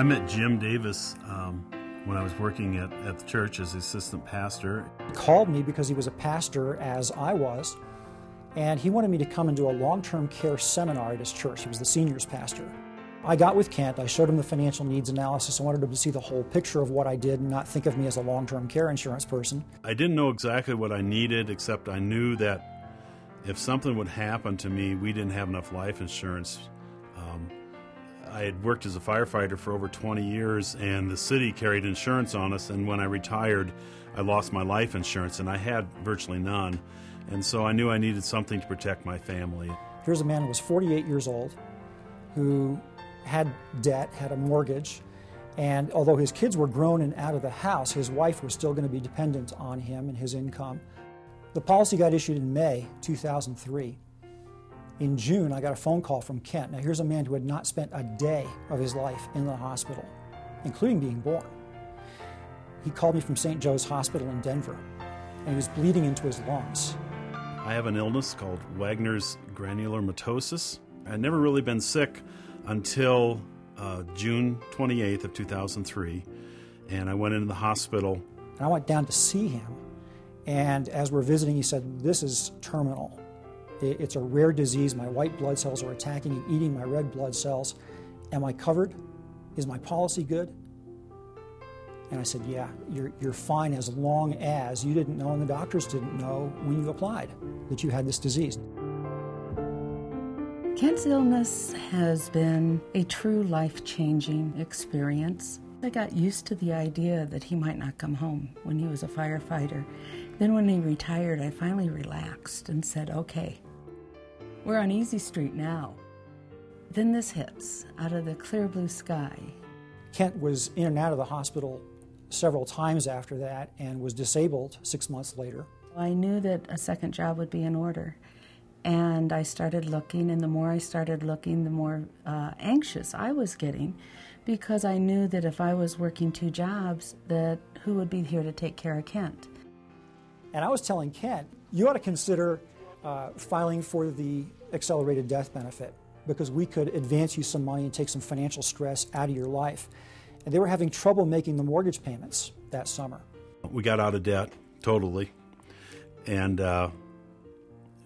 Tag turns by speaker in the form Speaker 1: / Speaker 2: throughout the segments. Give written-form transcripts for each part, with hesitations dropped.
Speaker 1: I met Jim Davis when I was working at the church as the assistant pastor.
Speaker 2: He called me because he was a pastor, as I was, and he wanted me to come and do a long-term care seminar at his church. He was the seniors pastor. I got with Kent. I showed him the financial needs analysis. I wanted him to see the whole picture of what I did and not think of me as a long-term care insurance person.
Speaker 1: I didn't know exactly what I needed, except I knew that if something would happen to me, we didn't have enough life insurance. I had worked as a firefighter for over 20 years, and the city carried insurance on us, and when I retired, I lost my life insurance, and I had virtually none. And so I knew I needed something to protect my family.
Speaker 2: Here's a man who was 48 years old, who had debt, had a mortgage, and although his kids were grown and out of the house, his wife was still going to be dependent on him and his income. The policy got issued in May 2003. In June, I got a phone call from Kent. Now, here's a man who had not spent a day of his life in the hospital, including being born. He called me from St. Joe's Hospital in Denver, and he was bleeding into his lungs.
Speaker 1: I have an illness called Wagner's granulomatosis. I'd never really been sick until June 28th of 2003, and I went into the hospital.
Speaker 2: And I went down to see him, and as we're visiting, he said, "This is terminal. It's a rare disease. My white blood cells are attacking and eating my red blood cells. Am I covered? Is my policy good?" And I said, "Yeah, you're fine as long as you didn't know and the doctors didn't know when you applied that you had this disease."
Speaker 3: Kent's illness has been a true life-changing experience. I got used to the idea that he might not come home when he was a firefighter. Then when he retired, I finally relaxed and said, okay, we're on easy street now. Then this hits out of the clear blue sky.
Speaker 2: Kent was in and out of the hospital several times after that and was disabled 6 months later.
Speaker 3: I knew that a second job would be in order. And I started looking, and the more I started looking, the more anxious I was getting, because I knew that if I was working 2 jobs, that who would be here to take care of Kent?
Speaker 2: And I was telling Kent, you ought to consider filing for the accelerated death benefit, because we could advance you some money and take some financial stress out of your life. And they were having trouble making the mortgage payments that summer.
Speaker 1: We got out of debt, totally. And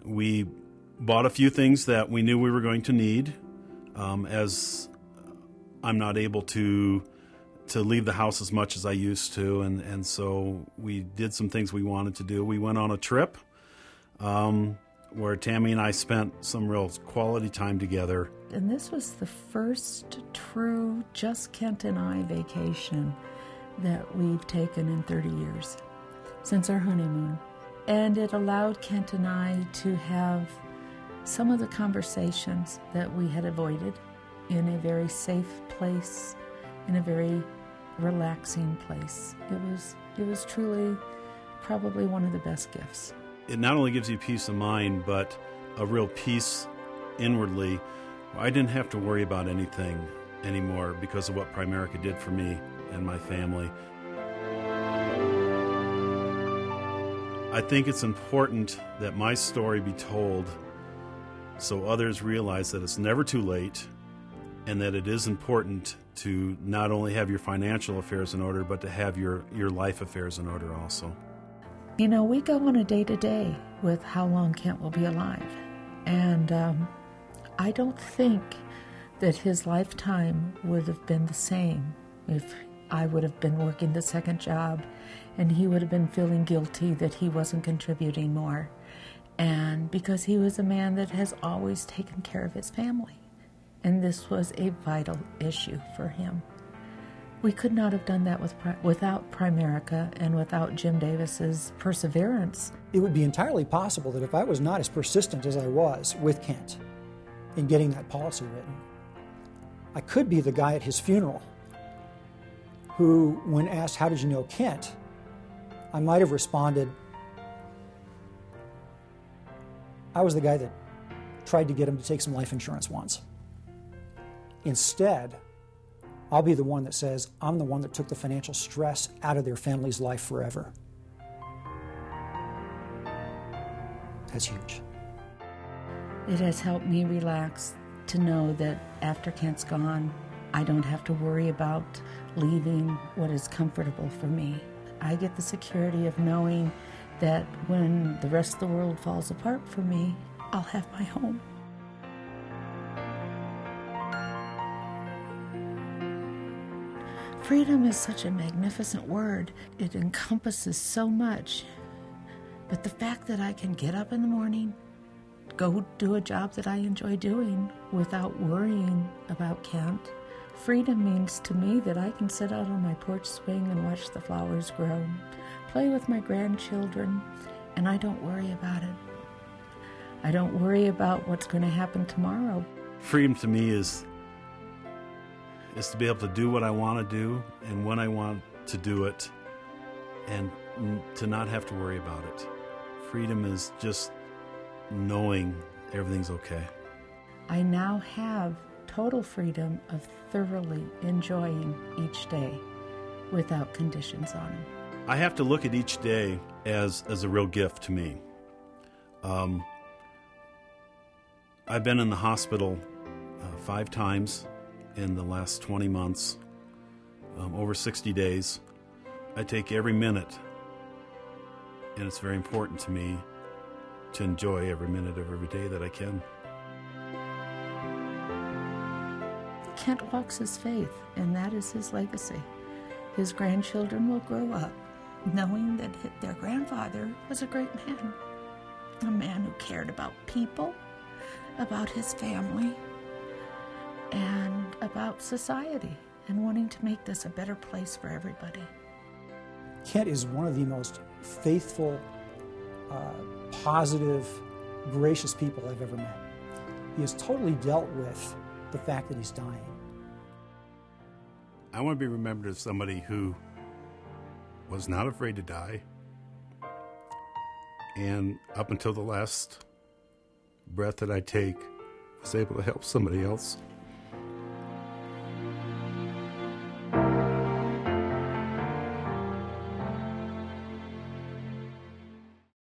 Speaker 1: we bought a few things that we knew we were going to need, as I'm not able to leave the house as much as I used to, and so we did some things we wanted to do. We went on a trip where Tammy and I spent some real quality time together.
Speaker 3: And this was the first true just Kent and I vacation that we've taken in 30 years, since our honeymoon. And it allowed Kent and I to have some of the conversations that we had avoided in a very safe place, in a very relaxing place. It was truly probably one of the best gifts.
Speaker 1: It not only gives you peace of mind, but a real peace inwardly. I didn't have to worry about anything anymore because of what Primerica did for me and my family. I think it's important that my story be told so others realize that it's never too late, and that it is important to not only have your financial affairs in order, but to have your life affairs in order also.
Speaker 3: You know, we go on a day-to-day with how long Kent will be alive. And I don't think that his lifetime would have been the same if I would have been working the second job and he would have been feeling guilty that he wasn't contributing more. And because he was a man that has always taken care of his family. And this was a vital issue for him. We could not have done that without Primerica and without Jim Davis's perseverance.
Speaker 2: It would be entirely possible that if I was not as persistent as I was with Kent in getting that policy written, I could be the guy at his funeral who, when asked, "How did you know Kent?" I might have responded, "I was the guy that tried to get him to take some life insurance once." Instead, I'll be the one that says, I'm the one that took the financial stress out of their family's life forever. That's huge.
Speaker 3: It has helped me relax to know that after Kent's gone, I don't have to worry about leaving what is comfortable for me. I get the security of knowing that when the rest of the world falls apart for me, I'll have my home. Freedom is such a magnificent word. It encompasses so much. But the fact that I can get up in the morning, go do a job that I enjoy doing without worrying about Kent. Freedom means to me that I can sit out on my porch swing and watch the flowers grow, play with my grandchildren, and I don't worry about it. I don't worry about what's going to happen tomorrow.
Speaker 1: Freedom to me is to be able to do what I want to do and when I want to do it, and to not have to worry about it. Freedom is just knowing everything's okay.
Speaker 3: I now have total freedom of thoroughly enjoying each day without conditions on it.
Speaker 1: I have to look at each day as a real gift to me. I've been in the hospital 5 times in the last 20 months, over 60 days. I take every minute, and it's very important to me to enjoy every minute of every day that I can.
Speaker 3: Kent walks his faith, and that is his legacy. His grandchildren will grow up knowing that their grandfather was a great man, a man who cared about people, about his family, and about society, and wanting to make this a better place for everybody.
Speaker 2: Kent is one of the most faithful, positive, gracious people I've ever met. He has totally dealt with the fact that he's dying.
Speaker 1: I want to be remembered as somebody who was not afraid to die, and up until the last breath that I take, was able to help somebody else.